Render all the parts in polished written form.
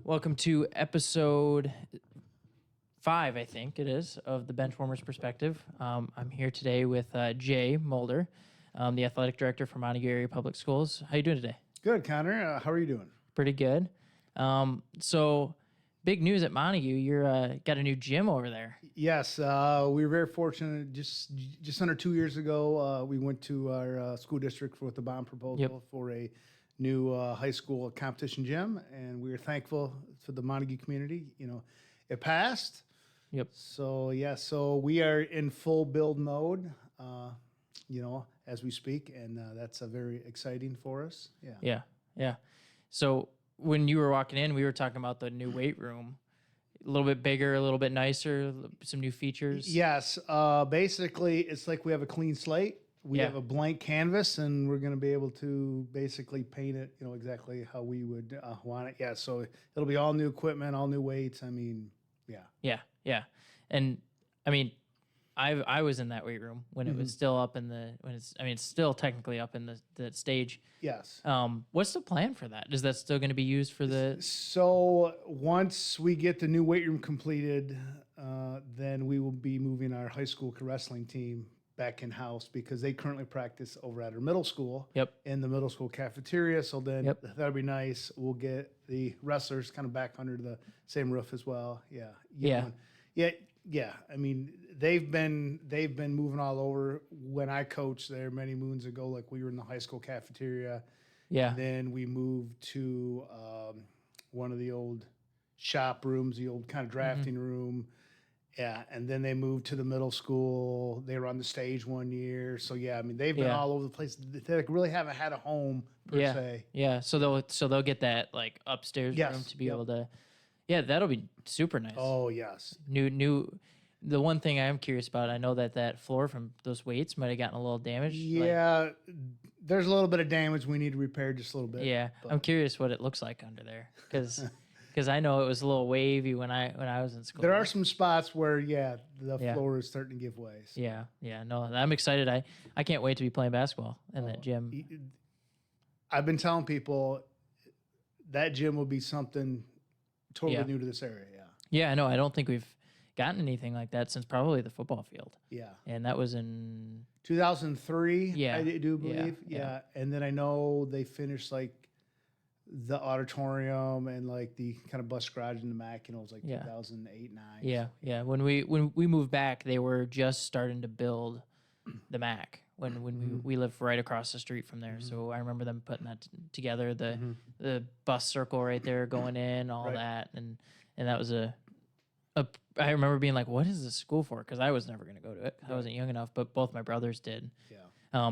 Welcome to episode 5, I think it is, of the Benchwarmers Perspective. I'm here today with Jay Mulder, the athletic director for Montague Area Public Schools. How you doing today? Good, Connor. How are you doing? Pretty good. So, big news at Montague. You're got a new gym over there. Yes, we were very fortunate. Just under 2 years ago, we went to our school district with a bond proposal for a new high school competition gym, and we were thankful for the Montague community. You know, it passed. Yep. So we are in full build mode. As we speak, and that's very exciting for us. Yeah. So when you were walking in, we were talking about the new weight room. A little bit bigger, a little bit nicer, some new features. Yes. Basically, it's like we have a clean slate. We have a blank canvas, and we're going to be able to basically paint it, exactly how we would want it. Yeah, so it'll be all new equipment, all new weights. I mean, Yeah. And I mean, I was in that weight room when it was still up in it's still technically up in the stage. Yes. What's the plan for that? Is that still going to be used for the? So once we get the new weight room completed, then we will be moving our high school wrestling team back in house because they currently practice over at our middle school. Yep. In the middle school cafeteria. So then that'll be nice. We'll get the wrestlers kind of back under the same roof as well. Yeah. I mean, they've been moving all over. When I coached there many moons ago, like we were in the high school cafeteria. Yeah. And then we moved to one of the old shop rooms, the old kind of drafting room. Yeah, and then they moved to the middle school. They were on the stage one year. So yeah, I mean they've been all over the place. They like, really haven't had a home per se. Yeah. So they'll get that like upstairs room to be able to. Yeah, that'll be super nice. Oh yes. New. The one thing I am curious about, I know that floor from those weights might have gotten a little damaged. Yeah, there's a little bit of damage we need to repair just a little bit. Yeah, I'm curious what it looks like under there because I know it was a little wavy when I was in school. There are some spots where the floor is starting to give way. So. Yeah. No, I'm excited. I can't wait to be playing basketball in that gym. I've been telling people that gym will be something totally new to this area. Yeah, I know. I don't think we've gotten anything like that since probably the football field. Yeah. And that was in 2003. Yeah. I do believe. Yeah. And then I know they finished like the auditorium and like the kind of bus garage in the MAC, it was like 2008, 9. Yeah. When we moved back, they were just starting to build the MAC when we lived right across the street from there. So I remember them putting that together, the bus circle right there going in, all that. And that was I remember being like, what is this school for? Because I was never going to go to it. I wasn't young enough, but both my brothers did. Yeah.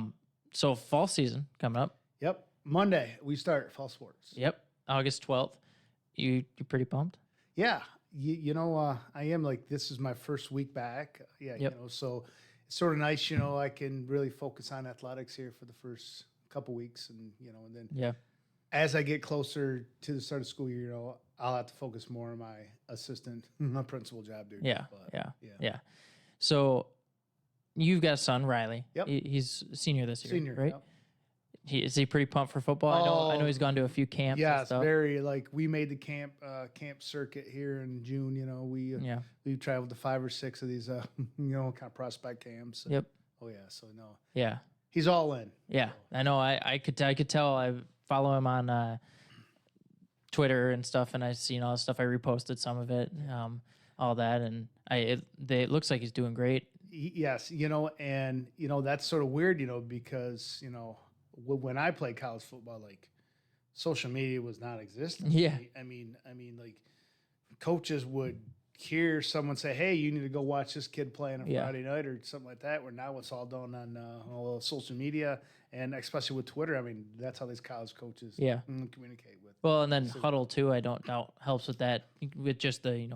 So fall season coming up. Yep. Monday we start fall sports. Yep. August 12th. You pretty pumped? Yeah. I am like, this is my first week back. Yeah. Yep. So it's sort of nice, I can really focus on athletics here for the first couple weeks and then as I get closer to the start of school year, I'll have to focus more on my assistant, my principal job duty. Yeah. So you've got a son, Riley. Yep. He's a senior this year, right? Yep. Is he pretty pumped for football? I know he's gone to a few camps. Yeah, and stuff. very. Like we made the camp circuit here in June. We traveled to 5 or 6 of these kind of prospect camps. Yep. Oh yeah. So no. Yeah. He's all in. Yeah, I know. I could tell. I follow him on Twitter and stuff, and I've seen all the stuff. I reposted some of it, all that, and it looks like he's doing great. Yes, and that's sort of weird, because when I played college football, like social media was non-existent. Yeah, I mean, like coaches would hear someone say, "Hey, you need to go watch this kid play on a Friday night" or something like that. Where now it's all done on social media, and especially with Twitter. I mean, that's how these college coaches communicate with. Well, and then Huddle too, I don't doubt helps with that, with just the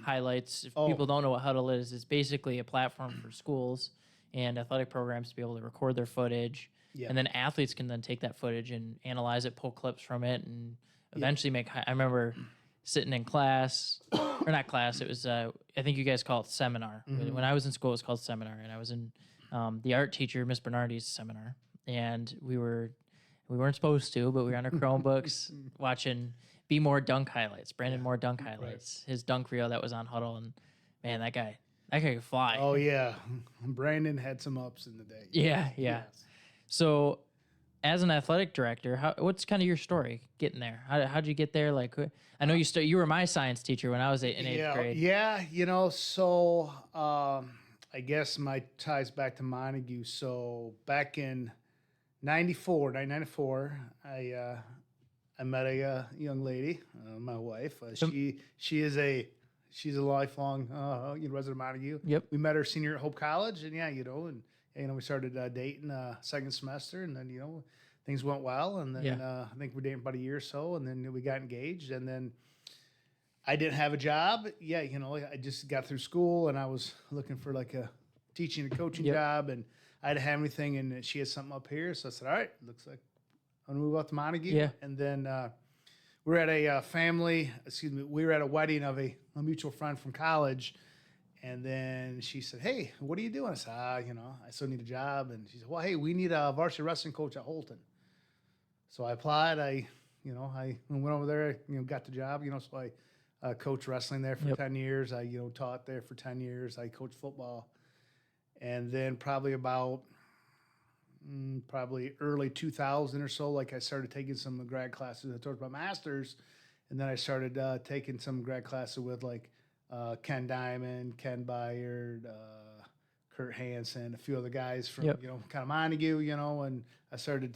highlights. If people don't know what Huddle is, it's basically a platform for schools and athletic programs to be able to record their footage, and then athletes can then take that footage and analyze it, pull clips from it, and eventually make. I remember sitting in class, or not class, it was, I think you guys call it seminar. When I was in school, it was called seminar, and I was in the art teacher, Miss Bernardi's seminar, and we weren't supposed to, but we were on our Chromebooks watching Be More dunk highlights, Brandon Moore dunk highlights, his dunk reel that was on Huddle, and man, that guy could fly. Oh yeah, Brandon had some ups in the day. Yeah. Yes. So, as an athletic director, what's kind of your story getting there? How'd you get there? Like, I know you were my science teacher when I was in eighth grade. Yeah, so I guess my ties back to Montague. So back in 1994, I met a young lady, my wife. She's a lifelong resident of Montague. Yep. We met her senior at Hope College, and we started dating second semester, and then things went well, and then I think we were dating about a year or so, and then we got engaged, and then I didn't have a job. Yeah, I just got through school, and I was looking for like a teaching and coaching job, and I didn't have anything, and she had something up here, so I said, all right, looks like I'm gonna move out to Montague. Yeah. And then we were at a wedding of a mutual friend from college, and then she said, hey, what are you doing? I said, I still need a job, and she said, well, hey, we need a varsity wrestling coach at Holton. So I applied. I went over there, got the job, so I coached wrestling there for 10 years. I, taught there for 10 years. I coached football. And then probably about early 2000 or so, like I started taking some grad classes. I took my master's, and then I started taking some grad classes with like Ken Diamond, Ken Byard, Kurt Hansen, a few other guys from, kind of Montague, and I started,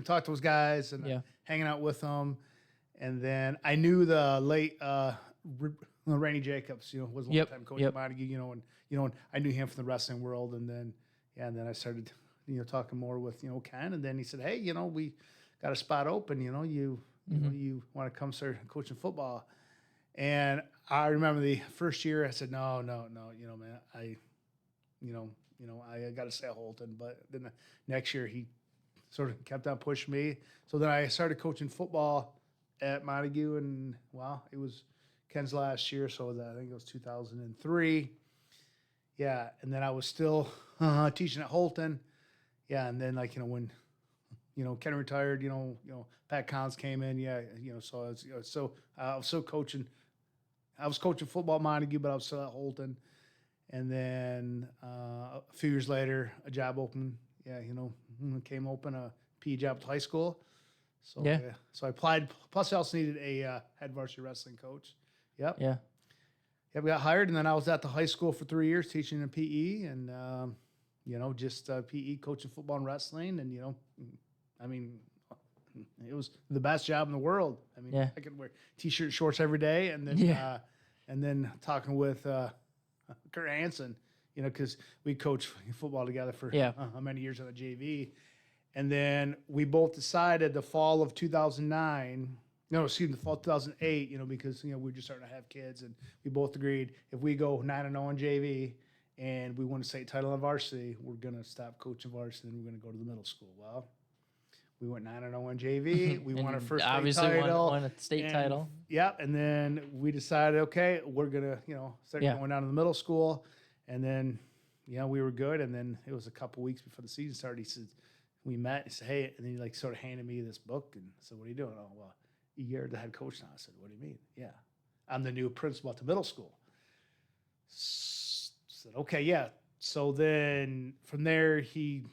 talk to those guys and hanging out with them. And then I knew the late Randy Jacobs, was a long time coach at Montague, and I knew him from the wrestling world. And then, and then I started, talking more with, Ken. And then he said, hey, we got a spot open, you want to come start coaching football. And I remember the first year I said, no, man, I got to stay at Holton. But then the next year he sort of kept on pushing me. So then I started coaching football at Montague, and it was Ken's last year, so I think it was 2003. Yeah, and then I was still teaching at Holton. Yeah, and then when Ken retired, Pat Collins came in. Yeah, so I was still coaching. I was coaching football at Montague, but I was still at Holton. And then a few years later, a job opened. Yeah, came open, a PE job at high school. So so I applied. Plus, I also needed a head varsity wrestling coach. Yep. Yeah. Yeah, we got hired, and then I was at the high school for 3 years teaching in PE, and just PE, coaching football and wrestling, and I mean, it was the best job in the world. I mean, I could wear t-shirt, shorts every day, and then talking with Kurt Hansen, because we coached football together for how many years on the JV. And then we both decided the fall of 2009, the fall of 2008, because, we were just starting to have kids, and we both agreed if we go 9-0 in JV and we win a state title in varsity, we're going to stop coaching varsity and we're going to go to the middle school. Well, we went 9-0 in JV. We won our first state title. Won a state title. Yep. And then we decided, okay, we're going to, start going down to the middle school. And then, we were good. And then it was a couple weeks before the season started. He said, we met. He said, hey, and then he sort of handed me this book and said, what are you doing? Oh, well, you're the head coach now. I said, what do you mean? Yeah, I'm the new principal at the middle school. Said, okay, yeah. So then from there, he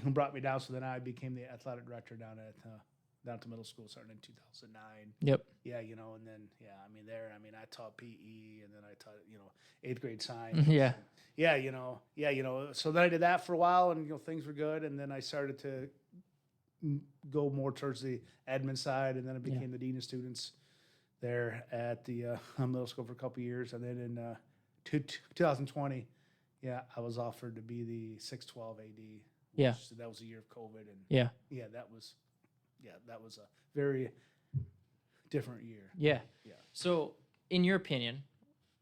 brought me down. So then I became the athletic director down at the middle school starting in 2009. Yep. Yeah, and then I taught PE, and then I taught 8th grade science. Yeah. So then I did that for a while, and things were good, and then I started to go more towards the admin side, and then I became the dean of students there at the middle school for a couple of years, and then in 2020, I was offered to be the 6-12 AD. So that was a year of COVID, and that was a very different year. Yeah. So, in your opinion,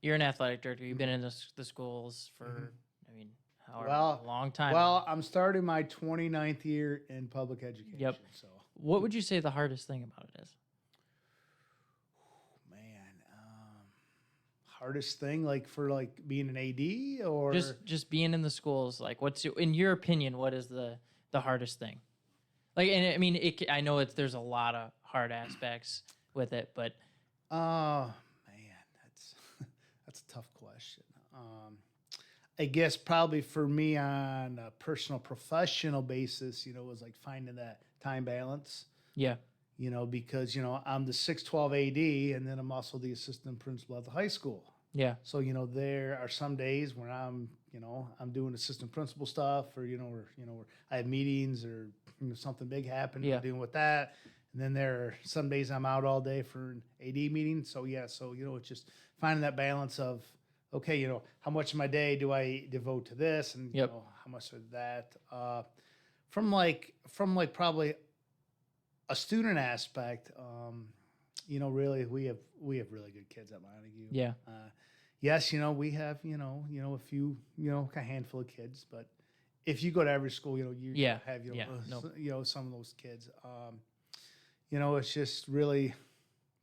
you're an athletic director. You've been in the schools for, a long time. Well, I'm starting my 29th year in public education. Yep. So, what would you say the hardest thing about it is? Hardest thing, for being an AD, or just being in the schools. Like, in your opinion, what is the hardest thing? Like, and I mean, I know there's a lot of hard aspects with it, but Oh man, that's that's a tough question. I guess probably for me on a personal professional basis, it was like finding that time balance. yeah, Because I'm the 612 AD, and then I'm also the assistant principal at the high school. yeah, So there are some days when I'm doing assistant principal stuff, or or I have meetings, or something big happened. yeah, I'm dealing with that, and then there are some days I'm out all day for an AD meeting. So yeah, it's just finding that balance of, okay, how much of my day do I devote to this, and yep, how much of that. From probably a student aspect, really we have really good kids at Montague. yeah, Yes, we have a few a handful of kids, but if you go to every school, you yeah, have yeah, no. some of those kids. It's just really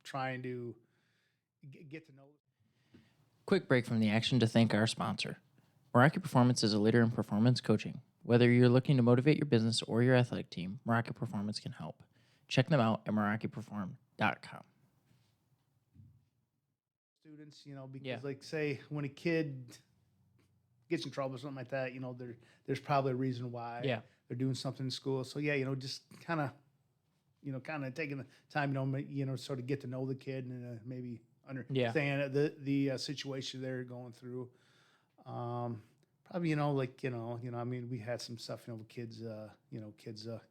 trying to get to know. Quick break from the action to thank our sponsor. Meraki Performance is a leader in performance coaching. Whether you're looking to motivate your business or your athletic team, Meraki Performance can help. Check them out at merakiperform.com. Students, because Yeah. like say when a kid gets in trouble or something like that, there's probably a reason why Yeah. they're doing something in school. So yeah, just kind of taking the time, sort of get to know the kid and maybe understand the situation they're going through. Probably, I mean, we had some stuff, with kids, kids are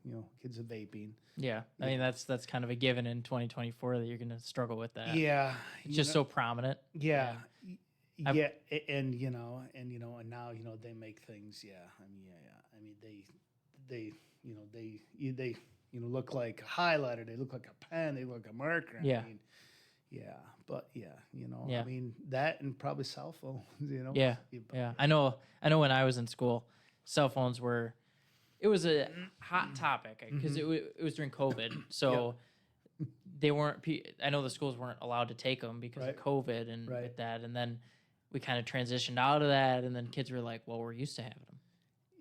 vaping. Yeah. I mean, that's kind of a given in 2024 that you're going to struggle with that. Yeah. It's just so prominent. Yeah. I've- Yeah. And now, they make things. Yeah. I mean, yeah. I mean, they look like a highlighter. They look like a pen. They look like a marker. Yeah. I mean, yeah. But yeah, Yeah. I mean, that and probably cell phones, Yeah. Yeah. I know when I was in school, cell phones it was a hot topic because it was during COVID. So they weren't, I know the schools weren't allowed to take them because of COVID and with that. And then we kind of transitioned out of that. And then kids were like, well, we're used to having them.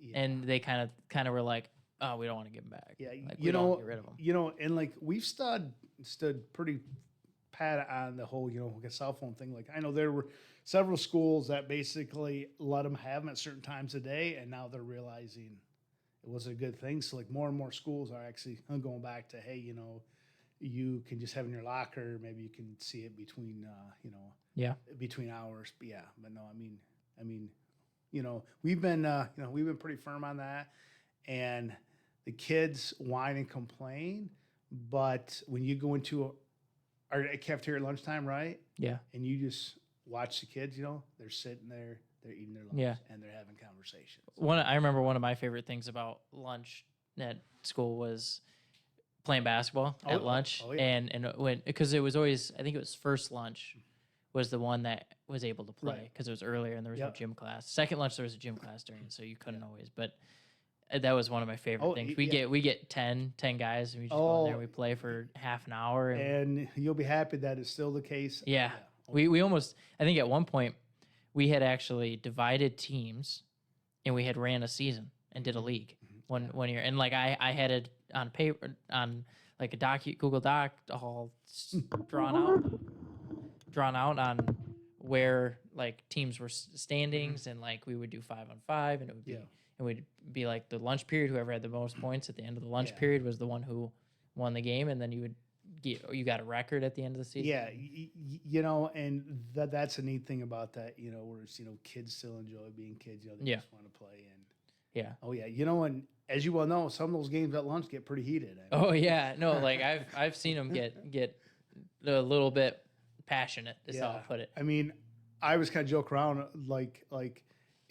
Yeah. And they kind of were like, oh, we don't want to give them back. Yeah. Like, we don't want to get rid of them. And like we've stood pretty pat on the whole, cell phone thing. Like I know there were several schools that basically let them have them at certain times of day, and now they're realizing it was a good thing. So like more and more schools are actually going back to, hey, you can just have it in your locker. Maybe you can see it between, between hours. But yeah, but no, I mean, we've been pretty firm on that, and the kids whine and complain, but when you go into our cafeteria at lunchtime, right? Yeah. And you just watch the kids, they're sitting there, they're eating their lunch, and they're having conversations. I remember one of my favorite things about lunch at school was playing basketball at lunch. Oh, yeah. And because it was always, I think it was first lunch was the one that was able to play because it was earlier and there was no gym class. Second lunch, there was a gym class during, so you couldn't always, but that was one of my favorite things. We get 10 guys, and we just go in there and we play for half an hour. And you'll be happy that it's still the case. Yeah. We almost, I think at one point, we had actually divided teams, and we had ran a season and did a league one year. And like I had it on paper, on like a Google Doc, all drawn out on where like teams were standings, and like we would do 5-on-5, and it would be. It would be like the lunch period. Whoever had the most points at the end of the lunch period was the one who won the game, and then you got a record at the end of the season. Yeah, and that's a neat thing about that. Where it's, kids still enjoy being kids. They just want to play. And yeah, oh yeah, and as you well know, some of those games at lunch get pretty heated. Oh yeah, no, like I've seen them get a little bit passionate. Is how I'll put it. I mean, I was kind of joke around like.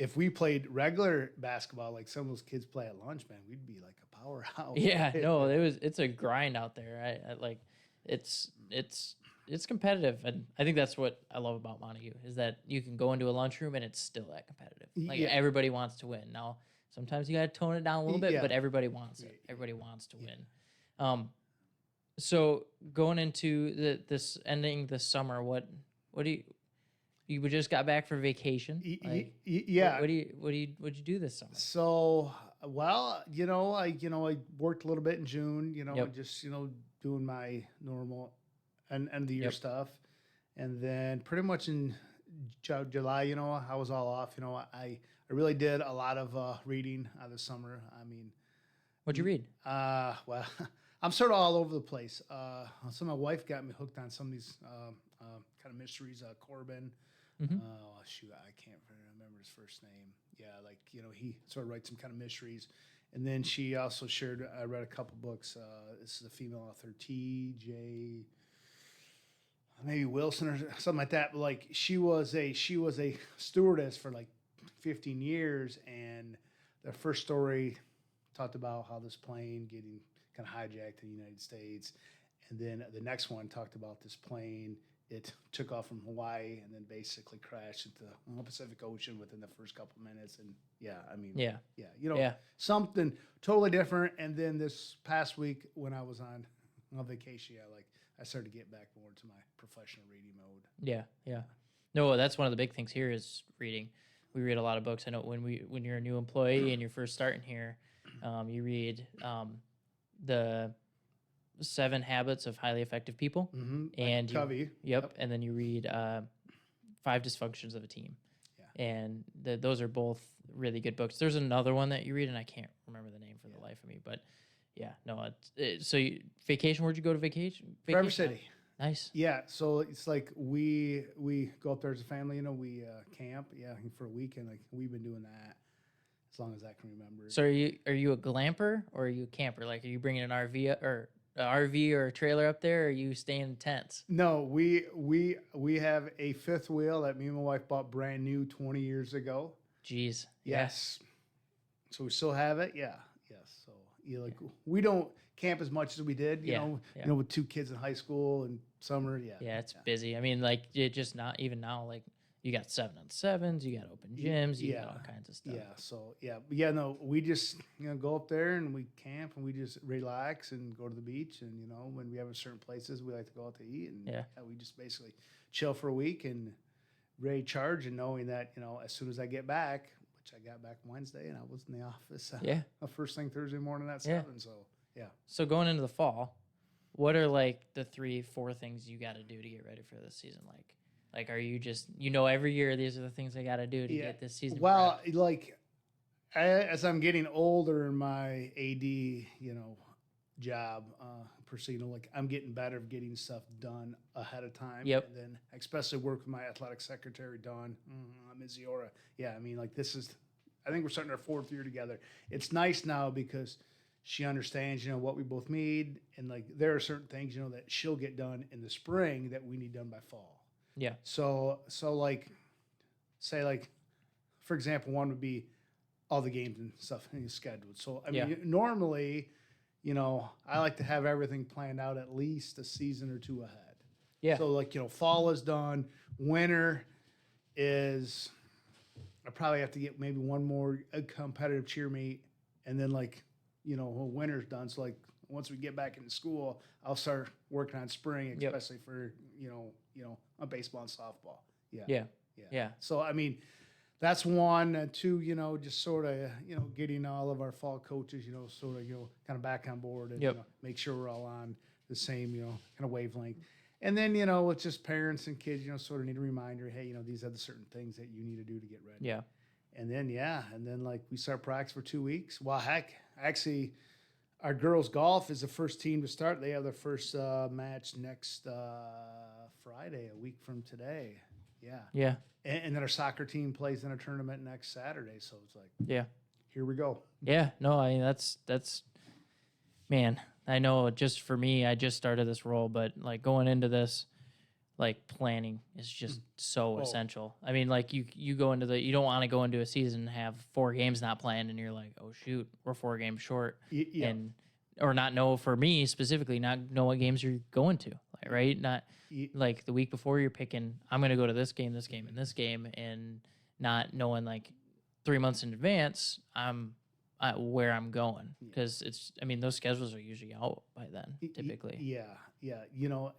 If we played regular basketball, like some of those kids play at lunch, man, we'd be like a powerhouse. Yeah, no, it's a grind out there. I like it's competitive, and I think that's what I love about Montague is that you can go into a lunchroom and it's still that competitive. Like everybody wants to win. Now, sometimes you got to tone it down a little bit, but everybody wants it. Everybody wants to win. So going into this ending this summer, what do you just got back for vacation? Like, yeah. What'd you do this summer? So Well, I worked a little bit in June, Yep. just, doing my normal and end of the year Yep. stuff. And then pretty much in July, I was all off. I really did a lot of reading this summer. I mean, What'd you read? well, I'm sort of all over the place. So my wife got me hooked on some of these kind of mysteries. Corbin. Mm-hmm. Shoot, I can't remember his first name. Yeah, he sort of writes some kind of mysteries. And then she also shared. I read a couple books. This is a female author, T.J. Maybe Wilson or something like that. But like she was a stewardess for like 15 years, and the first story talked about how this plane getting kind of hijacked in the United States, and then the next one talked about this plane. It took off from Hawaii and then basically crashed into the Pacific Ocean within the first couple minutes. And yeah, Yeah. something totally different. And then this past week when I was on vacation, I started to get back more to my professional reading mode. Yeah. No, that's one of the big things here is reading. We read a lot of books. I know when you're a new employee and you're first starting here, you read the 7 Habits of Highly Effective People, and Covey. Yep, and then you read 5 Dysfunctions of a Team, and those are both really good books. There's another one that you read, and I can't remember the name for the life of me, but yeah, no. Vacation? Where'd you go to vacation? Traverse City. Nice. Yeah, so it's like we go up there as a family. We camp. Yeah, for a weekend. Like we've been doing that as long as I can remember. So are you a glamper or are you a camper? Like, are you bringing an RV or a trailer up there, or are you staying in tents? No, we have a fifth wheel that me and my wife bought brand new 20 years ago. Jeez. Yes. Yeah. So we still have it. Yeah. Yes. So we don't camp as much as we did. You know, with 2 kids in high school and summer. Yeah. Yeah, it's busy. I mean, like it just not even now. Like you got 7-on-7s, you got open gyms, you got all kinds of stuff. Yeah. So no, we just go up there and we camp and we just relax and go to the beach, and when we have certain places we like to go out to eat, and we just basically chill for a week and recharge, and knowing that as soon as I get back, which I got back Wednesday and I was in the office first thing Thursday morning at 7. So So going into the fall, what are like the 3-4 things you got to do to get ready for this season? Like, are you just, every year these are the things I got to do to get this season? Well, as I'm getting older in my AD, job, I'm getting better at getting stuff done ahead of time. Yep. And then especially work with my athletic secretary, Dawn Miziora. Yeah, I mean, I think we're starting our 4th year together. It's nice now because she understands, what we both need. And there are certain things, that she'll get done in the spring that we need done by fall. Yeah. So for example, one would be all the games and stuff scheduled. So I mean, normally, I like to have everything planned out at least a season or 2 ahead. Yeah. So fall is done. Winter is, I probably have to get maybe one more competitive cheer meet, and then winter's done. So once we get back into school, I'll start working on spring, especially for on baseball and softball. Yeah. So I mean, that's 1. 2, just sort of getting all of our fall coaches, sort of kind of back on board, and make sure we're all on the same kind of wavelength. And then it's just parents and kids, sort of need a reminder. Hey, these are the certain things that you need to do to get ready. Yeah. And then we start practice for 2 weeks. Well, heck, actually, our girls golf is the first team to start. They have their first match next Friday, a week from today. Yeah. Yeah. And then our soccer team plays in a tournament next Saturday. So it's here we go. Yeah. No, I mean, that's man, I know just for me, I just started this role, but going into this, planning is just so essential. I mean, you go into you don't want to go into a season and have 4 games not planned, and you're like, oh shoot, we're 4 games short, or not know, for me specifically, not know what games you're going to, right? Not the week before you're picking, I'm going to go to this game, and this game, and not knowing 3 months in advance, where I'm going, because those schedules are usually out by then, typically. Yeah.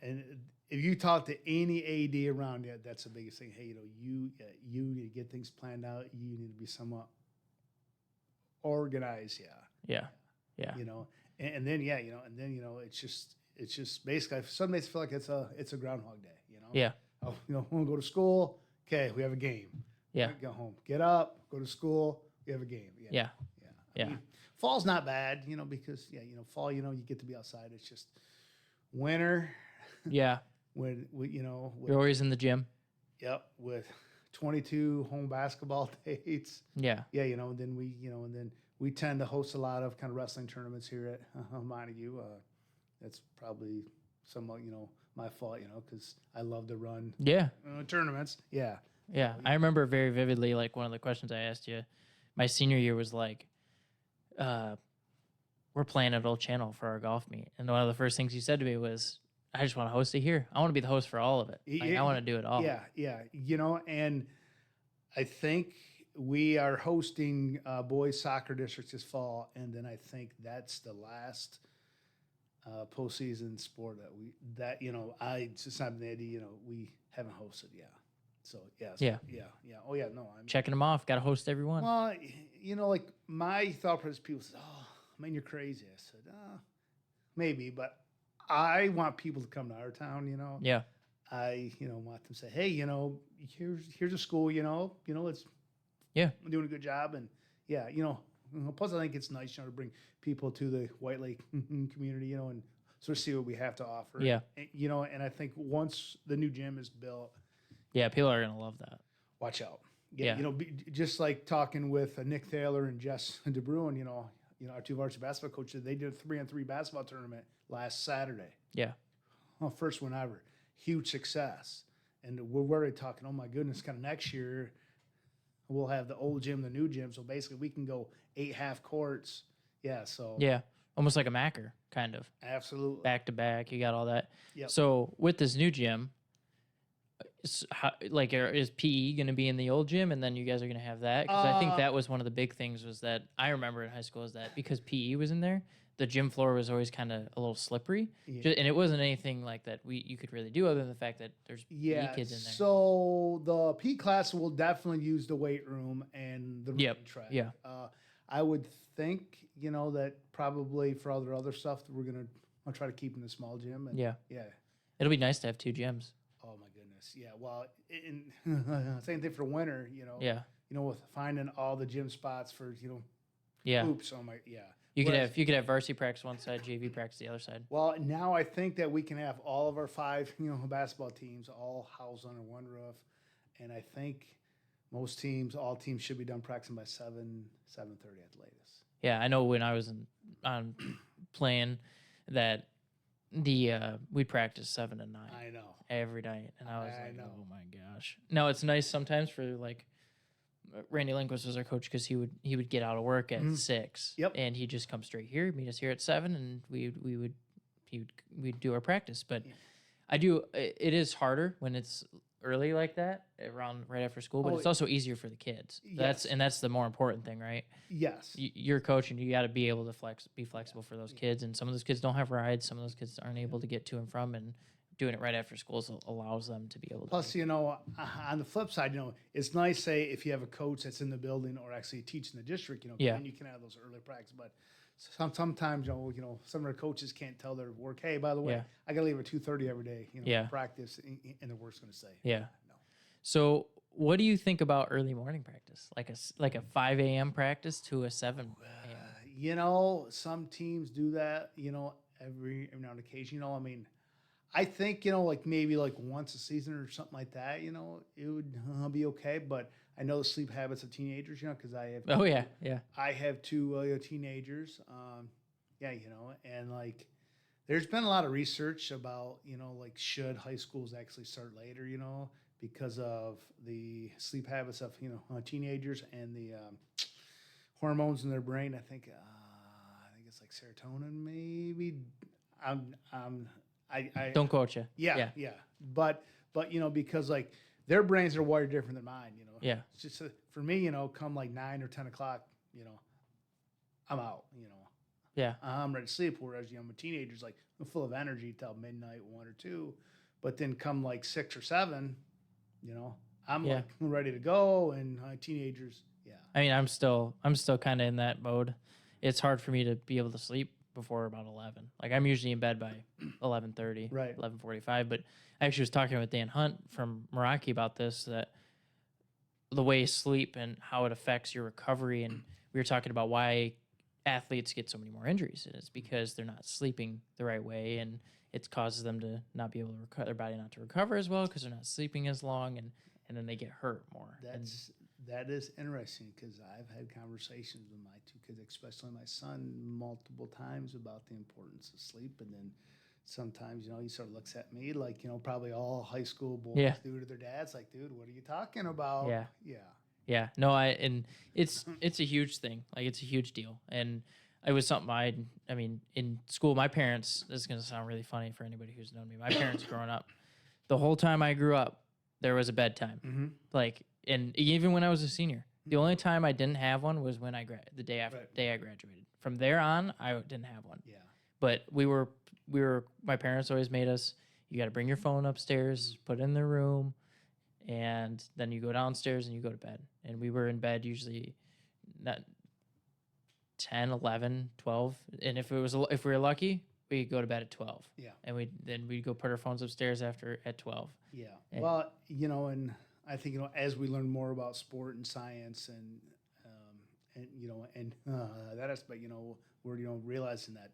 And if you talk to any AD around you, that's the biggest thing. Hey, you need to get things planned out. You need to be somewhat organized. Yeah. Yeah. You know, and then it's just basically some days I feel like it's a Groundhog Day. You know. Yeah. Oh, want to go to school? Okay, we have a game. Yeah. Right, go home. Get up. Go to school. We have a game. Yeah. I mean, fall's not bad, because fall, you get to be outside. It's just winter. Yeah. When You're always in the gym. Yep, with 22 home basketball dates. Yeah. Yeah, then we tend to host a lot of kind of wrestling tournaments here at Montague. That's probably somewhat, my fault, because I love to run tournaments. Yeah. Yeah. I remember very vividly, like, one of the questions I asked you my senior year was like, we're playing at Old Channel for our golf meet. And one of the first things you said to me was, I just want to host it here. I want to be the host for all of it. Like, I want to do it all. Yeah. And I think we are hosting boys soccer districts this fall. And then I think that's the last postseason sport it's just not an idea, we haven't hosted yet. So, yeah. Oh, yeah, no. I'm checking them off. Got to host every one. Well, like my thought process, people say, oh, man, you're crazy. I said, maybe, but I want people to come to our town, Yeah. I, want them to say, hey, here's a school, it's I'm doing a good job. And plus I think it's nice, to bring people to the White Lake community, and sort of see what we have to offer. Yeah. And, and I think once the new gym is built, yeah, people are going to love that. watch out. Yeah. Just like talking with Nick Thaler and Jess DeBruin, our two varsity basketball coaches, they did a 3-on-3 basketball tournament last Saturday. Yeah. Well, first one ever. Huge success. And we're already talking, oh my goodness, kind of next year we'll have the old gym, the new gym. So basically we can go 8 half courts. Yeah. So yeah, almost like a Macker, kind of. Absolutely. Back to back. You got all that. Yep. So with this new gym, is PE going to be in the old gym, and then you guys are going to have that? Because I think that was one of the big things was that I remember in high school is that because PE was in there, the gym floor was always kind of a little slippery, and it wasn't anything like that you could really do other than the fact that there's PE kids in there. So the PE class will definitely use the weight room and the running track. Yeah. I would think, that probably for all their other stuff, I'll try to keep in the small gym. And yeah. Yeah. It'll be nice to have 2 gyms. Oh my goodness. Yeah. Well, same thing for winter, Yeah. With finding all the gym spots for, Yeah. hoops. Oh my, yeah. You could have varsity practice one side, JV practice the other side. Well, now I think that we can have all of our 5, basketball teams all housed under one roof. And I think all teams should be done practicing by 7:30 at the latest. Yeah, I know when I was on playing that we'd practice 7 to 9. I know. Every night, and I was oh my gosh. Now it's nice sometimes for like Randy Lindquist was our coach because he would get out of work at 6. Yep. And he'd just come straight here, meet us here at 7, and we'd do our practice. But it is harder when it's early like that, around right after school, but it's also easier for the kids. Yes. That's the more important thing, right? Yes. You're coaching, you got to be able to be flexible for those kids, and some of those kids don't have rides, some of those kids aren't able to get to and from, and doing it right after school allows them to be able to. Plus, on the flip side, it's nice, say, if you have a coach that's in the building or actually teaching the district, and you can have those early practice. But sometimes, some of our coaches can't tell their work, hey, by the way, I got to leave at 2:30 every day, for practice, and the work's going to say. Yeah. No. So what do you think about early morning practice? Like a 5 a.m. practice to a 7 a.m.? Some teams do that, every now and occasion. I mean, I think, maybe once a season or something like that, it would be okay. But I know the sleep habits of teenagers, because I have. Oh, yeah. I have 2 teenagers. And there's been a lot of research about, should high schools actually start later, because of the sleep habits of, teenagers and the hormones in their brain. I think it's like serotonin, maybe. I don't quote you. Yeah. But because their brains are wired different than mine, Yeah. It's just for me, come 9 or 10 o'clock, I'm out, Yeah. I'm ready to sleep. Whereas, my teenagers, I'm full of energy till midnight, 1 or 2, but then come 6 or 7, I'm ready to go. And teenagers, I mean, I'm still kind of in that mode. It's hard for me to be able to sleep before about 11. Like I'm usually in bed by 11:30, Right. 11:45. But I actually was talking with Dan Hunt from Meraki about this, that the way sleep and how it affects your recovery. And we were talking about why athletes get so many more injuries. And it's because they're not sleeping the right way, and it causes them to not be able to recover, their body not to recover as well because they're not sleeping as long, and then they get hurt more. That is interesting because I've had conversations with my two kids, especially my son, multiple times about the importance of sleep. And then sometimes, he sort of looks at me like, probably all high school boys do to their dads, like, dude, what are you talking about? Yeah. Yeah. Yeah. No, and it's a huge thing. Like it's a huge deal. And it was something I mean, in school, my parents, this is going to sound really funny for anybody who's known me. My parents growing up, the whole time I grew up, there was a bedtime. Mm-hmm. Like, and even when I was a senior, the only time I didn't have one was when the day after Right. day I graduated. From there on, I didn't have one. Yeah. But we were my parents always made us, you got to bring your phone upstairs, put it in the room, and then you go downstairs and you go to bed. And we were in bed usually not 10, 11, 12. And if we were lucky, we'd go to bed at 12. Yeah. And we'd go put our phones upstairs at 12. Yeah. And, Well, and I think, as we learn more about sport and science and that aspect, we're, realizing that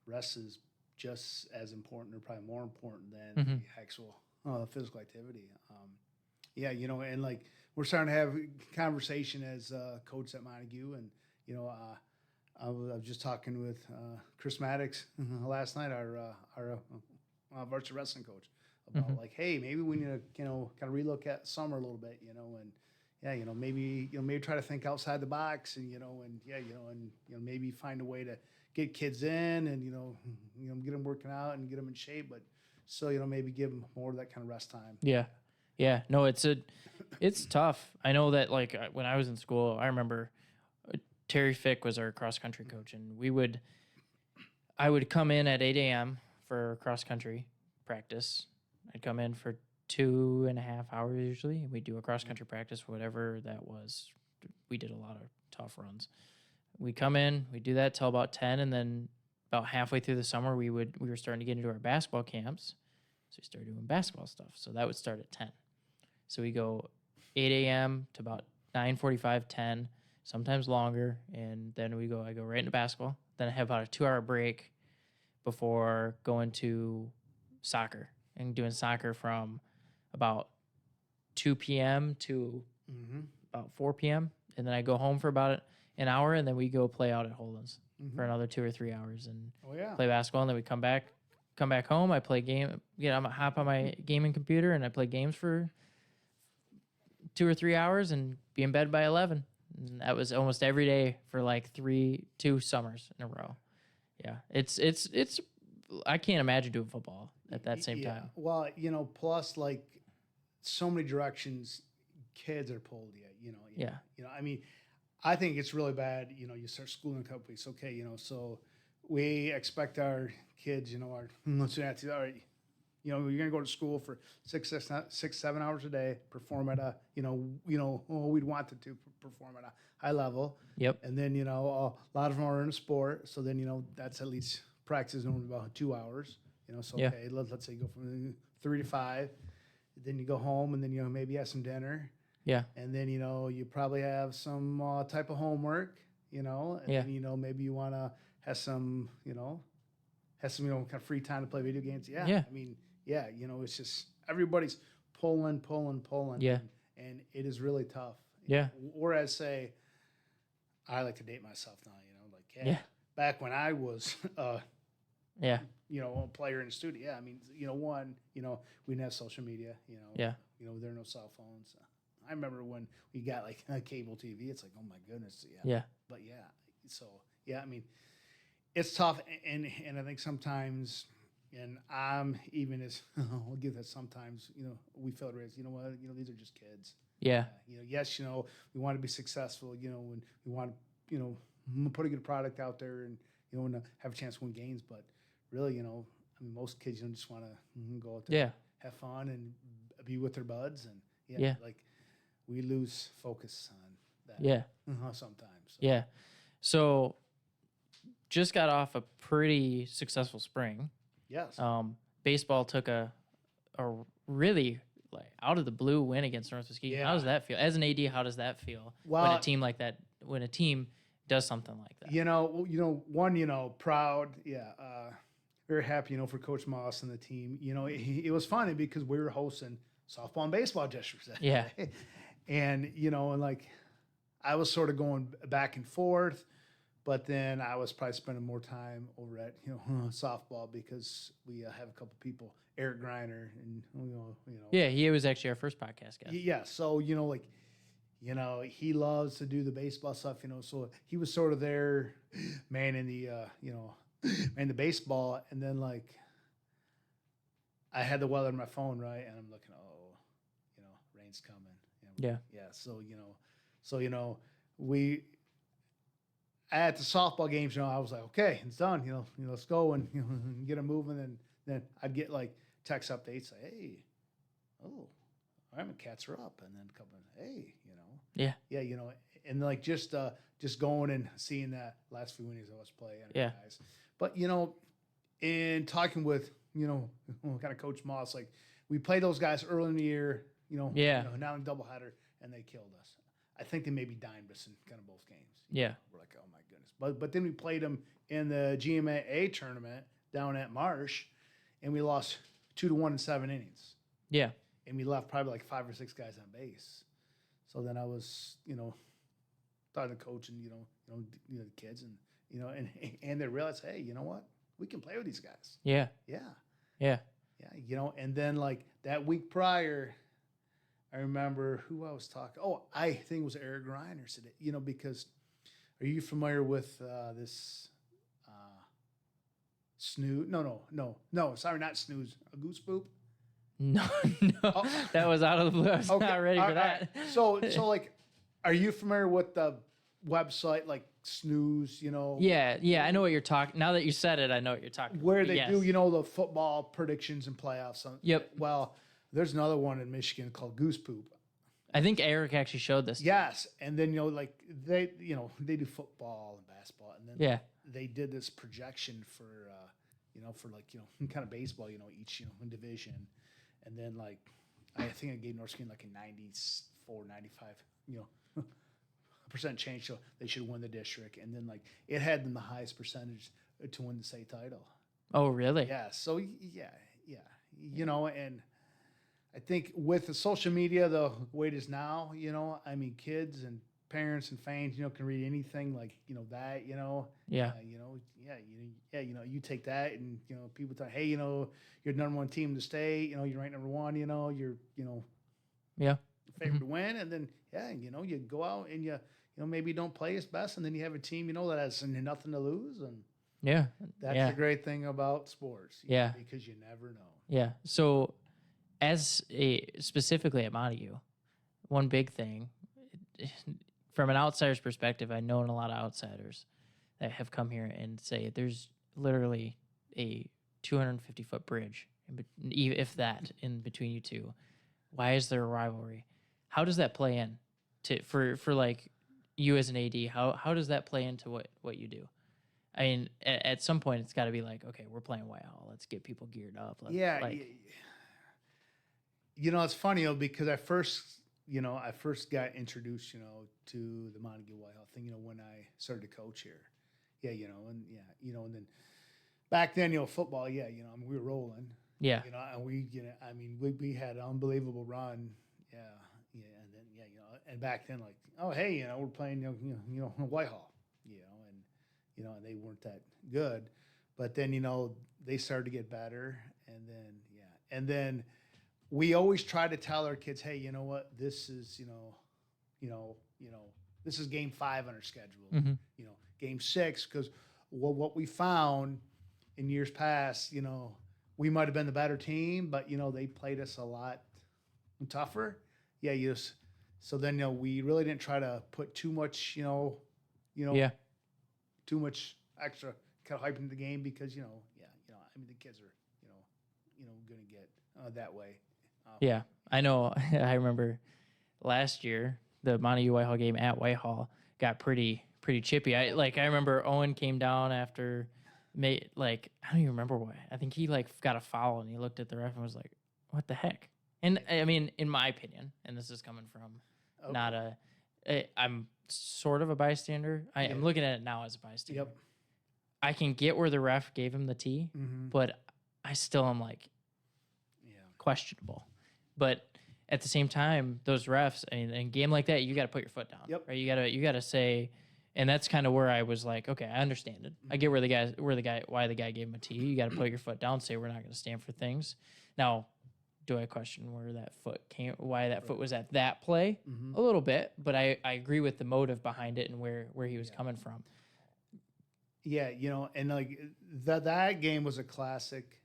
rest is just as important or probably more important than the actual physical activity. And like we're starting to have a conversation as coach at Montague, and, I was just talking with Chris Maddox last night, our varsity wrestling coach, about like, hey, maybe we need to, kind of relook at summer a little bit, and maybe try to think outside the box, and maybe find a way to get kids in, and get them working out and get them in shape, but still, maybe give them more of that kind of rest time. Yeah. No, it's tough. I know that like when I was in school, I remember Terry Fick was our cross country coach, and I would come in at 8 a.m. for cross country practice. I'd come in for 2.5 hours usually, and we'd do a cross country practice, whatever that was. We did a lot of tough runs. We come in, we do that till about 10, and then about halfway through the summer, we were starting to get into our basketball camps, so we started doing basketball stuff. So that would start at 10. So we go 8 a.m. to about 9:45, 10, sometimes longer, and then I go right into basketball. Then I have about a 2-hour break before going to soccer, and doing soccer from about 2 p.m. to about 4 p.m. And then I go home for about an hour, and then we go play out at Holden's for another 2 or 3 hours and play basketball. And then we come back home. I play game. I'm hop on my gaming computer, and I play games for 2 or 3 hours and be in bed by 11. And that was almost every day for like 2 summers in a row. Yeah, it's. I can't imagine doing football at that same time. Well, plus like so many directions kids are pulled yet. I mean, I think it's really bad. You start school in a couple weeks. Okay, so we expect our kids, our athletes, all right, you're gonna go to school for 6-7 hours a day, perform at a, we'd want them to perform at a high level. Yep. And then, a lot of them are in a sport. So then, that's at least practice normally about 2 hours, so, okay, let's say you go from 3 to 5, then you go home, and then, maybe have some dinner. Yeah. And then, you probably have some type of homework, and then, maybe you want to have some, kind of free time to play video games. Yeah. I mean, it's just everybody's pulling. Yeah. And it is really tough. Yeah. Whereas, say, I like to date myself now, back when I was, a player in the studio. Yeah. I mean, we didn't have social media, there are no cell phones. I remember when we got like a cable TV, it's like, oh my goodness. Yeah. But I mean, it's tough. And I think sometimes, and I'm even as, I'll give that sometimes, we feel it is, what, these are just kids. Yeah. Yes, we want to be successful, when we want to, put a good product out there and, and have a chance to win games. But really, I mean, most kids, just want to go out there, have fun and be with their buds. And like we lose focus on that. Yeah. Sometimes. So. Yeah. So just got off a pretty successful spring. Yes. Baseball took a really like out of the blue win against North Muskegon. Yeah. How does that feel? As an AD, how does that feel when Well, a team like that, when a team does something like that? Proud. Yeah. Very happy, for Coach Moss and the team. It was funny because we were hosting softball and baseball districts that Yeah. day. And, and like I was sort of going back and forth, but then I was probably spending more time over at, softball because we have a couple people, Eric Greiner and, Yeah, he was actually our first podcast guest. Yeah. So, he loves to do the baseball stuff, so he was sort of there manning the baseball. And then like, I had the weather on my phone, right? And I'm looking, rain's coming. Yeah. Yeah. So, at the softball games, I was like, okay, it's done, let's go and, get them moving. And then I'd get like text updates, say, hey, all right, my cats are up. And then a couple of, hey, Yeah. Yeah, and like just going and seeing that last few innings of us play. Yeah. Guys. But, in talking with, kind of Coach Moss, like we played those guys early in the year, Yeah. Now in doubleheader, and they killed us. I think they maybe dimed us in kind of both games. Yeah. We're like, oh my goodness. But then we played them in the GMA tournament down at Marsh, and we lost 2-1 in 7 innings. Yeah. And we left probably like 5 or 6 guys on base. So then I was, talking to coach and, the kids and, and they realized, hey, you know what? We can play with these guys. Yeah. Yeah. Yeah. Yeah. And then like that week prior, I remember who I was talking. Oh, I think it was Eric Greiner said it, because are you familiar with this snooze? No. Sorry, not snooze. A goose poop? No. That was out of the blue. I was not ready for that. Right. So like, are you familiar with the website like Snooze? Yeah. I know what you're talking. Now that you said it, I know what you're talking about. Where they do, the football predictions and playoffs. Yep. Well, there's another one in Michigan called Goose Poop. I think Eric actually showed this. Yes, and then like they do football and basketball, and then they did this projection for kind of baseball, each division. And then, like, I think I gave North Carolina like a 94, 95, percent change, so they should win the district. And then, like, it had them the highest percentage to win the state title. Oh, really? Yeah. So, yeah. And I think with the social media, the way it is now, kids and parents and fans, can read anything like, that, Yeah. You take that and, people tell, hey, you're the number one team in the state, you're ranked number one, you're, Yeah. favored to win. And then, you go out and you maybe don't play as best. And then you have a team, that has nothing to lose. And Yeah. that's the great thing about sports. Yeah. Because you never know. Yeah. So specifically at Montague, one big thing from an outsider's perspective, I know a lot of outsiders that have come here and say there's literally a 250-foot bridge, if that, in between you two. Why is there a rivalry? How does that play in for like you as an AD? How does that play into what you do? I mean, at some point it's got to be like, okay, we're playing Whitehall. Let's get people geared up. It's funny because I first got introduced, to the Montague Whitehall thing, when I started to coach here. Yeah, and then back then, football, we were rolling. Yeah. And we had an unbelievable run. Yeah. Yeah. And then, and back then, like, oh, hey, we're playing, Whitehall, and they weren't that good. But then, they started to get better. And then we always try to tell our kids, hey, you know what, this is, this is game 5 on our schedule, Mm-hmm. Game 6, because what we found in years past, we might have been the better team, but, they played us a lot tougher. Yeah. So then, we really didn't try to put too much, too much extra kind of hype into the game because, the kids are, going to get that way. Yeah, I know. I remember last year the Montague Whitehall game at Whitehall got pretty chippy. I remember Owen came down after, I don't even remember why. I think he got a foul and he looked at the ref and was like, "What the heck?" And I mean, in my opinion, and this is coming from not I'm sort of a bystander. I am looking at it now as a bystander. Yep. I can get where the ref gave him the tee, but I still am questionable. But at the same time, those refs, I mean, in a game like that, you got to put your foot down. Yep. Right? You got to say, and that's kind of where I was like, okay, I understand it. I get why the guy gave him a tee. You got to put your foot down, say we're not going to stand for things. Now, do I question why that foot was at that play? A little bit, but I agree with the motive behind it and where he was coming from. Yeah, and that game was a classic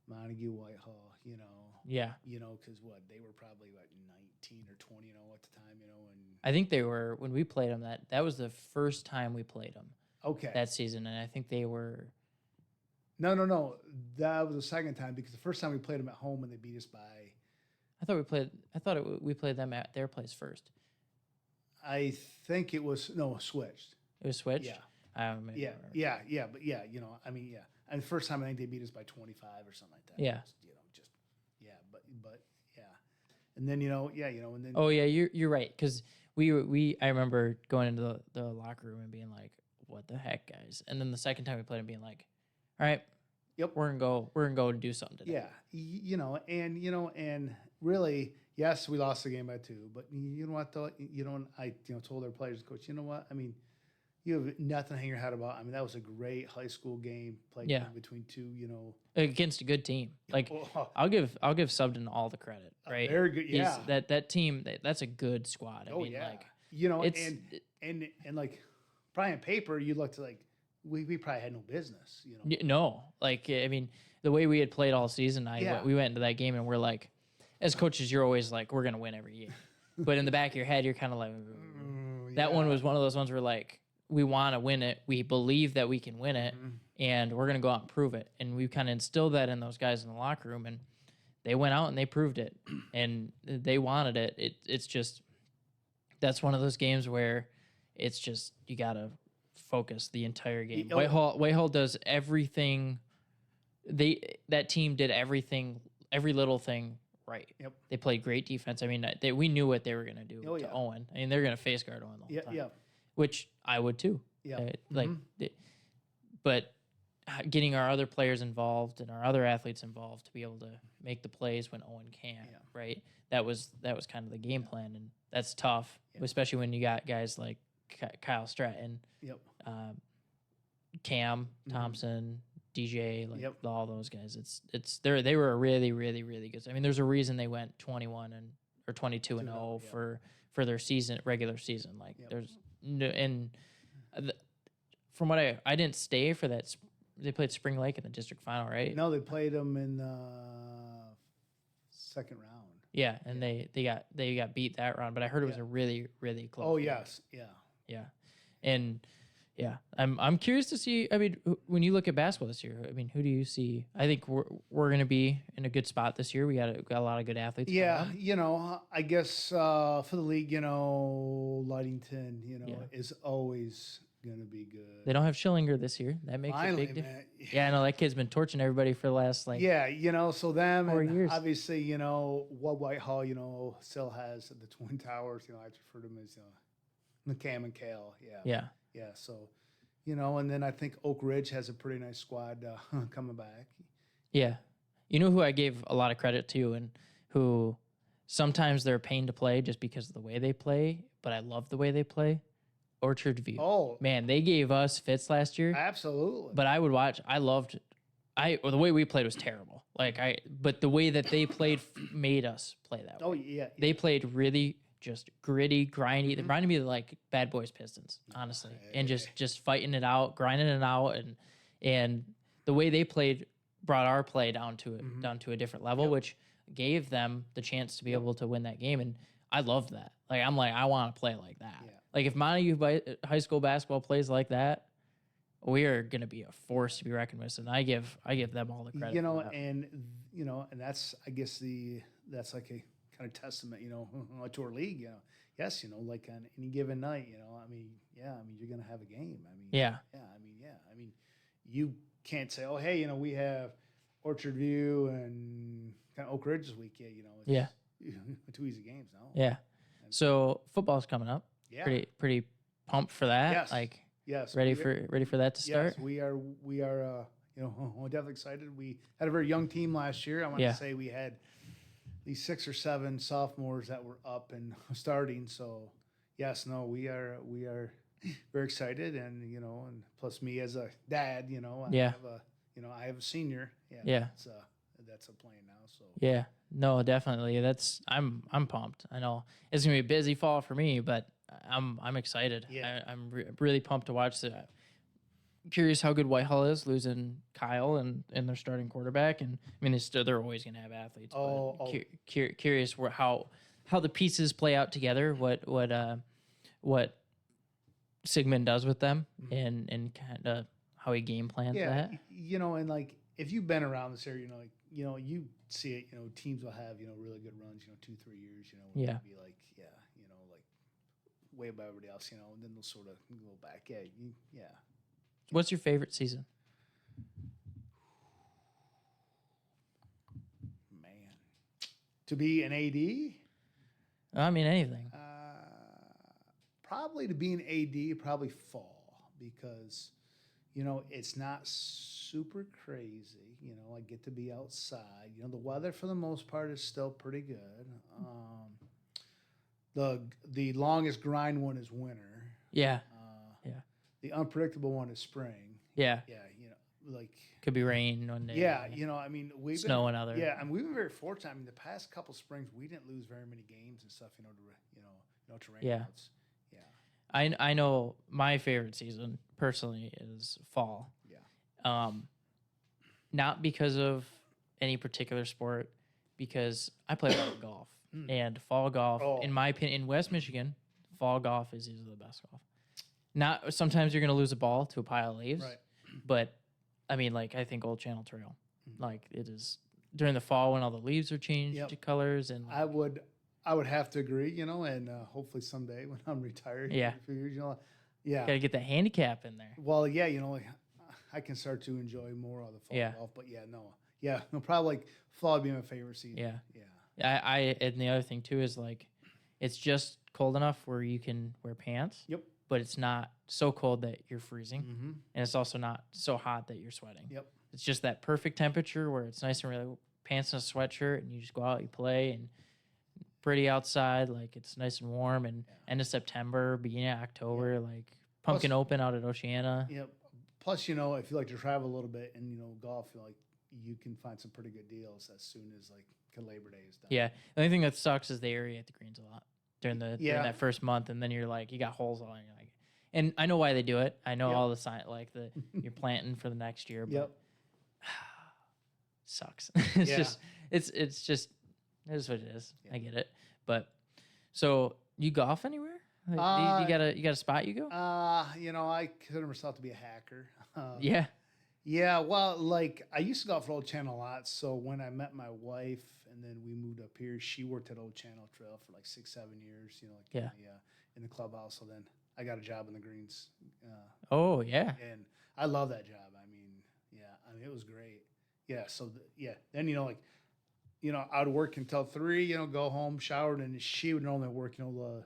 Montague Whitehall, Yeah. Because they were probably 19 or 20, at the time, and I think they were, when we played them, that was the first time we played them. Okay. That season, and I think they were. No. That was the second time, because the first time we played them at home and they beat us by. We played them at their place first. I think it was switched. It was switched. Yeah. But and the first time I think they beat us by 25 or something like that. Yeah. But and then and then. Oh yeah, you're right, because I remember going into the locker room and being like, "What the heck, guys?" And then the second time we played, and being like, "All right, yep, we're gonna go do something today." Yeah, and really, yes, we lost the game by 2, but you know what though, I told our players, coach, you know what, I mean, you have nothing to hang your head about. I mean, that was a great high school game played between two, against a good team. I'll give Subden all the credit, right? Very good, yeah. That team, that's a good squad. I mean, and probably on paper, you looked like we probably had no business, No, I mean, the way we had played all season, we went into that game and we're like, as coaches, you're always like, we're gonna win every game, but in the back of your head, you're kind of like, that one was one of those ones where we want to win it. We believe that we can win it, and we're going to go out and prove it. And we kind of instilled that in those guys in the locker room, and they went out and they proved it, and they wanted it. It's just, that's one of those games where it's just, you got to focus the entire game. Whitehall does everything. That team did everything, every little thing right. Yep. They played great defense. I mean, we knew what they were going to do to Owen. I mean, they're going to face guard Owen the whole time. Yeah. Which I would too. Yeah. But getting our other players involved and our other athletes involved to be able to make the plays when Owen can't, right? That was kind of the game plan, and that's tough, especially when you got guys like Kyle Stratton, Cam Thompson, DJ, all those guys. They were a really, really, really good. I mean, there's a reason they went 21 or 22-0 for their regular season. There's from what I didn't stay for that. They played Spring Lake in the district final, right? No, they played them in the second round. Yeah, and they got beat that round, but I heard it was a really, really close. Oh yes, yeah, and I'm curious to see. I mean, when you look at basketball this year, I mean, who do you see? I think we're going to be in a good spot this year. We got a lot of good athletes. Yeah, I guess for the league, Ludington, is always going to be good. They don't have Schillinger this year. That makes a big difference. Yeah, I know that kid's been torching everybody for the last so them 4 and years. Obviously, Whitehall, still has the Twin Towers. I refer to them as Cam and Kale. Yeah. Yeah, so, and then I think Oak Ridge has a pretty nice squad coming back. Yeah. You know who I gave a lot of credit to, and who sometimes they're a pain to play just because of the way they play, but I love the way they play? Orchard View. Oh. Man, they gave us fits last year. Absolutely. But I would watch. The way we played was terrible. But the way that they played made us play that way. Oh, yeah. They played really just gritty, grindy. They reminded me of Bad Boys Pistons, honestly, and just fighting it out, grinding it out, and the way they played brought our play down to a different level, which gave them the chance to be able to win that game. And I loved that. I want to play like that. Yeah. If Montague high school basketball plays like that, we are going to be a force to be reckoned with. And I give them all the credit. And that's I guess that's a kind of testament, to our league. Yes, like on any given night, you're going to have a game. Yeah. You can't say, oh, hey, we have Orchard View and kind of Oak Ridge this week. Yeah, it's 2 easy games now. Yeah. So football's coming up. Yeah. Pretty pumped for that. Yes. Like, yes. Ready for that to start? Yes, we are. We're definitely excited. We had a very young team last year. I want to say we had these 6 or 7 sophomores that were up and starting. So yes, no, we are very excited, and and plus me as a dad, I have a senior. Yeah. That's a plan now. So yeah, no, definitely. I'm pumped. I know it's gonna be a busy fall for me, but I'm excited. Yeah. I'm really pumped to watch that. Curious how good Whitehall is losing Kyle and their starting quarterback, and I mean they're always gonna have athletes. Curious how the pieces play out together. What Sigmund does with them, and kind of how he game plans that. And like if you've been around this area, you see it. Teams will have really good runs. 2-3 years. Be like like way above everybody else. And then they'll sort of go back. Yeah. What's your favorite season? Man, to be an AD. I mean anything. Probably to be an AD, probably fall, because it's not super crazy. I get to be outside. The weather for the most part is still pretty good. The longest grind one is winter. Yeah. The unpredictable one is spring. Yeah. Yeah. Like could be rain one day. Yeah. We've snow another. Yeah, and we've been very fortunate. The past couple springs we didn't lose very many games and stuff. To rain outs. Yeah. I know my favorite season personally is fall. Yeah. Not because of any particular sport, because I play a lot of golf, and fall golf, in my opinion, in West Michigan, fall golf is easily the best golf. Not sometimes you're going to lose a ball to a pile of leaves, right. But I mean, like I think Old Channel Trail, like it is during the fall when all the leaves are changed to colors, and I would have to agree, and hopefully someday when I'm retired, in a few years, got to get the handicap in there. Well, I can start to enjoy more of the fall golf, but probably like fall would be my favorite season. Yeah. I and the other thing too is like it's just cold enough where you can wear pants. Yep. But it's not so cold that you're freezing, mm-hmm. and it's also not so hot that you're sweating. Yep. It's just that perfect temperature where it's nice and really pants and a sweatshirt, and you just go out, you play, and pretty outside, like it's nice and warm. And end of September, beginning of October, like Pumpkin Open out at Oceana. Yep. Plus, if you like to travel a little bit and golf, you can find some pretty good deals as soon as like Labor Day is done. Yeah. The only thing that sucks is they aerate the greens a lot during during that first month, and then you're like you got holes all in. You're like, and I know why they do it. I know all the sign like you're planting for the next year, but sucks. It's just it is what it is. I get it. But so you golf anywhere? Like, you got a spot you go? I consider myself to be a hacker. Yeah. Yeah, well, like I used to golf at Old Channel a lot. So when I met my wife and then we moved up here, she worked at Old Channel Trail for like 6-7 years. In the clubhouse. So then I got a job in the greens. Oh yeah. And I love that job. It was great. Yeah. So then I would work until 3. Go home, shower, and she would normally work. The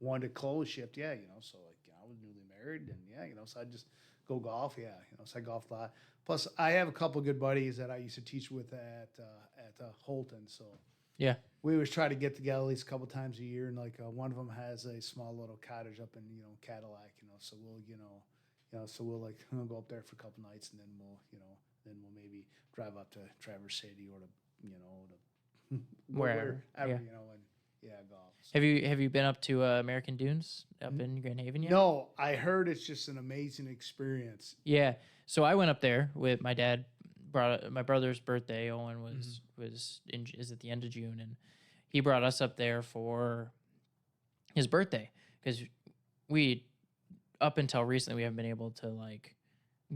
1 to close shift. Yeah. So I was newly married, and so I just go golf. Yeah. So I golfed a lot. Plus, I have a couple good buddies that I used to teach with at Holton. So yeah, we always try to get together at least a couple times a year, and like one of them has a small little cottage up in Cadillac. So we'll like go up there for a couple nights, and then we'll maybe drive up to Traverse City or to wherever. And golf. So. Have you been up to American Dunes up in Grand Haven yet? No, I heard it's just an amazing experience. Yeah, so I went up there with my dad. My brother's birthday. Owen was is at the end of June, and he brought us up there for his birthday because we up until recently we haven't been able to like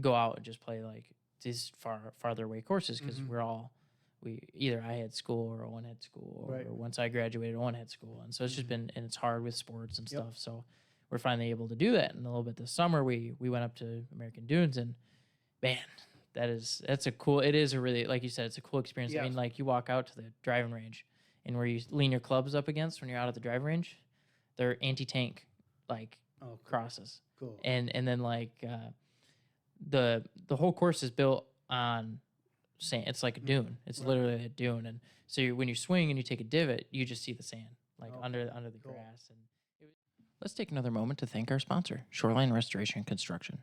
go out and just play like these farther away courses because either I had school or Owen had school, or Right. once I graduated, Owen had school, and so it's just been, and it's hard with sports and Yep. stuff. So we're finally able to do that. And a little bit this summer, we went up to American Dunes, and man, that's a cool. It is a really, like you said, it's a cool experience. I Yeah. mean, like you walk out to the driving range, and where you lean your clubs up against when you're out at the driving range, they're anti-tank like Oh, crosses, cool. and then like the whole course is built on sand. It's like a dune. It's Right. literally a dune, and so when you swing and you take a divot, you just see the sand like Oh, under the cool. grass. And let's take another moment to thank our sponsor, Shoreline Restoration and Construction.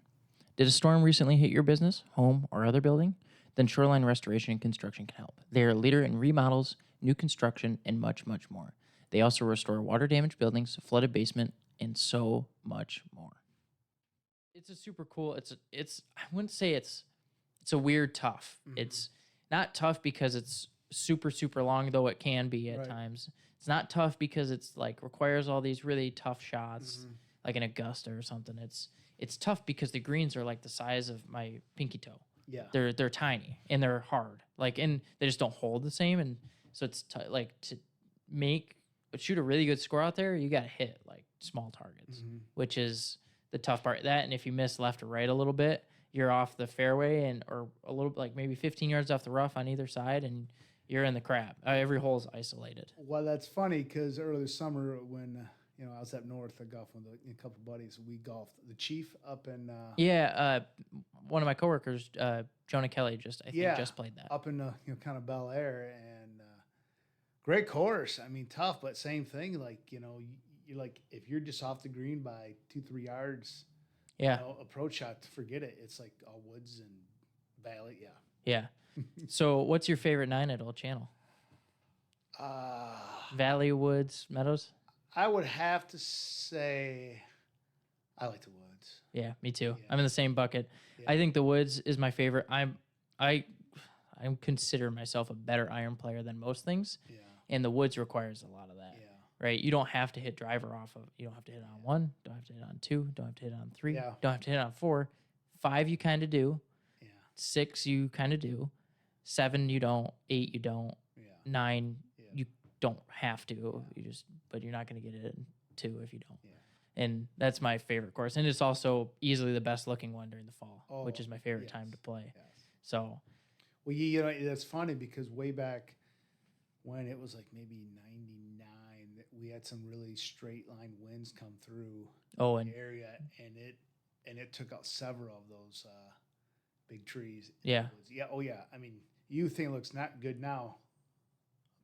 Did a storm recently hit your business, home, or other building? Then Shoreline Restoration and Construction can help. They are a leader in remodels, new construction, and much, much more. They also restore water-damaged buildings, flooded basement, and so much more. It's a super cool. It's I wouldn't say it's a weird tough. It's not tough because it's super, super long, though it can be at Right. times. It's not tough because it's like requires all these really tough shots, like an Augusta or something. It's tough because the greens are like the size of my pinky toe. Yeah. They're tiny and they're hard. Like, and they just don't hold the same. And so it's like to shoot a really good score out there, you got to hit like small targets, which is the tough part. That, and if you miss left or right a little bit, you're off the fairway or a little, like maybe 15 yards off the rough on either side, and you're in the crap. Every hole is isolated. Well, that's funny because earlier this summer when I was up north, I golfed with a couple of buddies. We golfed the Chief up in One of my coworkers, Jonah Kelly, just played that. up in kind of Bel Air, and great course. I mean, tough, but same thing. Like you're like if you're just off the green by 2-3 yards, approach shot, forget it. It's like all woods and valley. Yeah. So, what's your favorite 9 at Old Channel? Valley, woods, meadows. I would have to say I like the woods. Yeah, me too. Yeah. I'm in the same bucket. Yeah. I think the woods is my favorite. I consider myself a better iron player than most things, and the woods requires a lot of that. Yeah. Right? You don't have to hit driver off of. You don't have to hit on 1. Don't have to hit on 2. Don't have to hit on 3. Yeah. Don't have to hit on 4. 5 you kind of do. Yeah. 6 you kind of do. 7 you don't. 8 you don't. Yeah. 9 Yeah. you don't have to. But you're not going to get it in 2 if you don't. Yeah. And that's my favorite course, and it's also easily the best looking one during the fall, which is my favorite yes. time to play. Yes. So, well, that's funny because way back when it was like maybe 99, we had some really straight line winds come through the area, and it took out several of those big trees. Yeah. Yeah. Oh yeah. I mean, you think it looks not good now.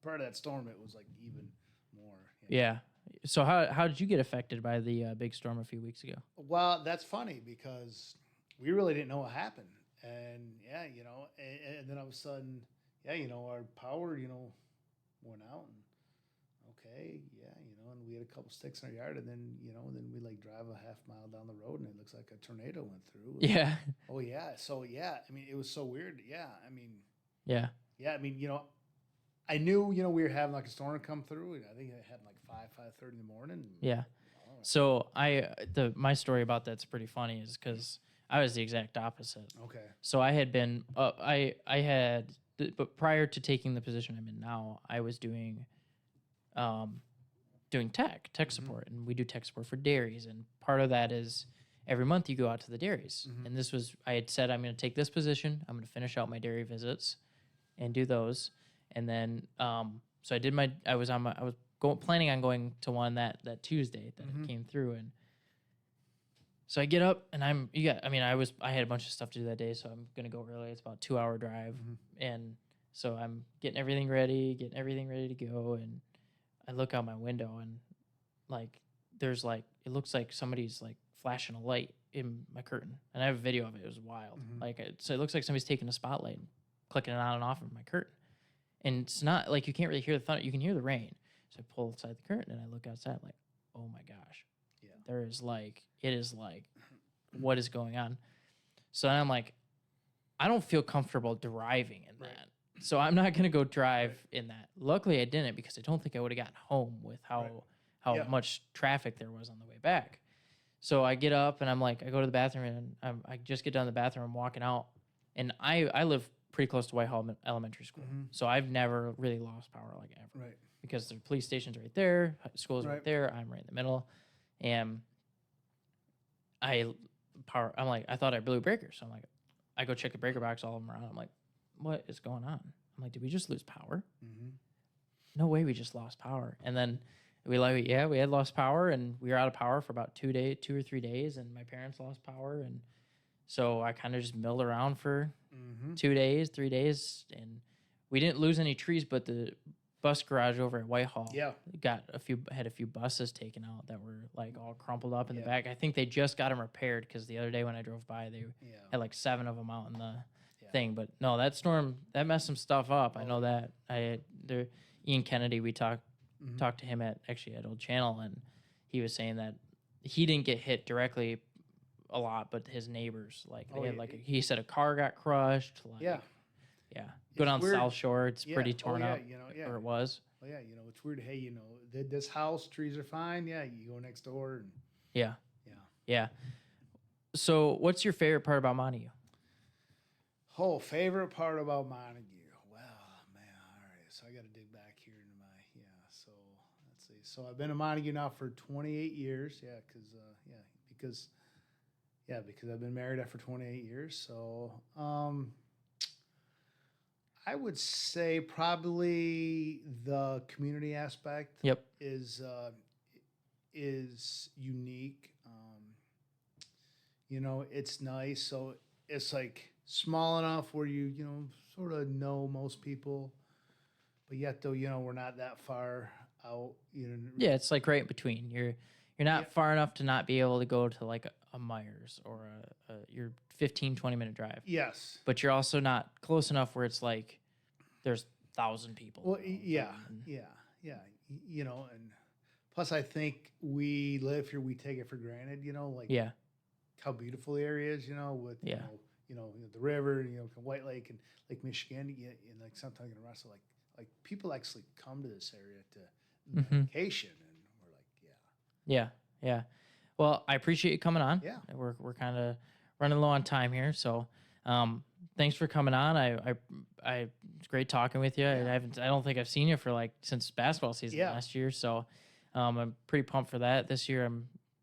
Part of that storm, it was like even more. Yeah. So how did you get affected by the big storm a few weeks ago? Well, that's funny because we really didn't know what happened, and and then all of a sudden, our power, went out, and and we had a couple sticks in our yard, and then we like drive a half mile down the road, and it looks like a tornado went through. Yeah. Oh yeah. So I mean, it was so weird. Yeah. I mean. Yeah. Yeah. I mean, I knew, we were having like a storm come through, and I think it happened like 5:30 in the morning. Yeah. So my story about that's pretty funny is because I was the exact opposite. Okay. So I had been but prior to taking the position I'm in now, I was doing tech support, and we do tech support for dairies, and part of that is every month you go out to the dairies, and I had said I'm going to take this position, I'm going to finish out my dairy visits and do those. And then, so I was planning on going to one that Tuesday that it came through, and so I get up and I had a bunch of stuff to do that day, so I'm gonna go early. It's about a 2-hour drive, and so I'm getting everything ready to go, and I look out my window and like there's like it looks like somebody's like flashing a light in my curtain, and I have a video of it. It was wild. So it looks like somebody's taking a spotlight and clicking it on and off of my curtain. And it's not like you can't really hear the thunder. You can hear the rain. So I pull aside the curtain and I look outside like, oh my gosh. Yeah. It is like, what is going on? So then I'm like, I don't feel comfortable driving in that. So I'm not going to go drive in that. Luckily I didn't, because I don't think I would have gotten home with how much traffic there was on the way back. So I get up and I'm like, I go to the bathroom, and I just get down to the bathroom. I'm walking out, and I live pretty close to Whitehall Elementary School. So I've never really lost power like ever. Right. Because the police station's right there, school's right Right. there, I'm right in the middle. And I'm like, I thought I blew breakers. So I'm like, I go check the breaker box, all of them around. I'm like, what is going on? I'm like, did we just lose power? No way we just lost power. And then we had lost power, and we were out of power for about 2 or 3 days, and my parents lost power. And so I kind of just milled around for 2 days, 3 days, and we didn't lose any trees, but the bus garage over at Whitehall had a few buses taken out that were like all crumpled up in the back. I think they just got them repaired because the other day when I drove by, they had like 7 of them out in the thing. But no, that storm that messed some stuff up. I know that. Ian Kennedy, we talked to him at Old Channel, and he was saying that he didn't get hit directly a lot, but his neighbors, like they had he said a car got crushed. Like, go down South Shore, it's pretty torn up, or it was. Well, it's weird. Hey, this house, trees are fine. Yeah, you go next door. And yeah. So, what's your favorite part about Montague? Oh, favorite part about Montague. Well, man, all right. So I got to dig back here into my So let's see. So I've been in Montague now for 28 years. Because I've been married after 28 years. So I would say probably the community aspect. Is unique. It's nice. So it's like small enough where you sort of know most people, but yet though we're not that far out. Yeah, it's like right in between. You're not far enough to not be able to go to like a Myers or your 15-20 minute drive. Yes, but you're also not close enough where it's like there's 1,000 people. Well, and plus I think we live here, we take it for granted. How beautiful the area is. With the river, White Lake and Lake Michigan, and like sometimes in Russell, like people actually come to this area to vacation, and we're like, yeah. Well, I appreciate you coming on. Yeah, we're kind of running low on time here, so thanks for coming on. It's great talking with you. Yeah. I don't think I've seen you for since basketball season last year, so I'm pretty pumped for that. This year,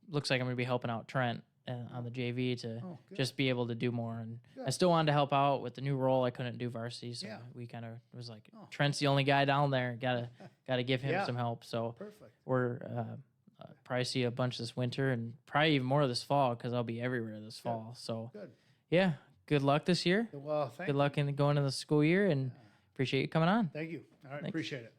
looks like I'm gonna be helping out Trent on the JV to just be able to do more. And I still wanted to help out with the new role. I couldn't do varsity, so we kind of was like, Trent's the only guy down there. Gotta give him some help. So perfect. We're probably see a bunch this winter and probably even more this fall because I'll be everywhere this fall. So good luck this year. Well, good luck in going into the school year, and appreciate you coming on. Thank you. All right, Thanks. Appreciate it.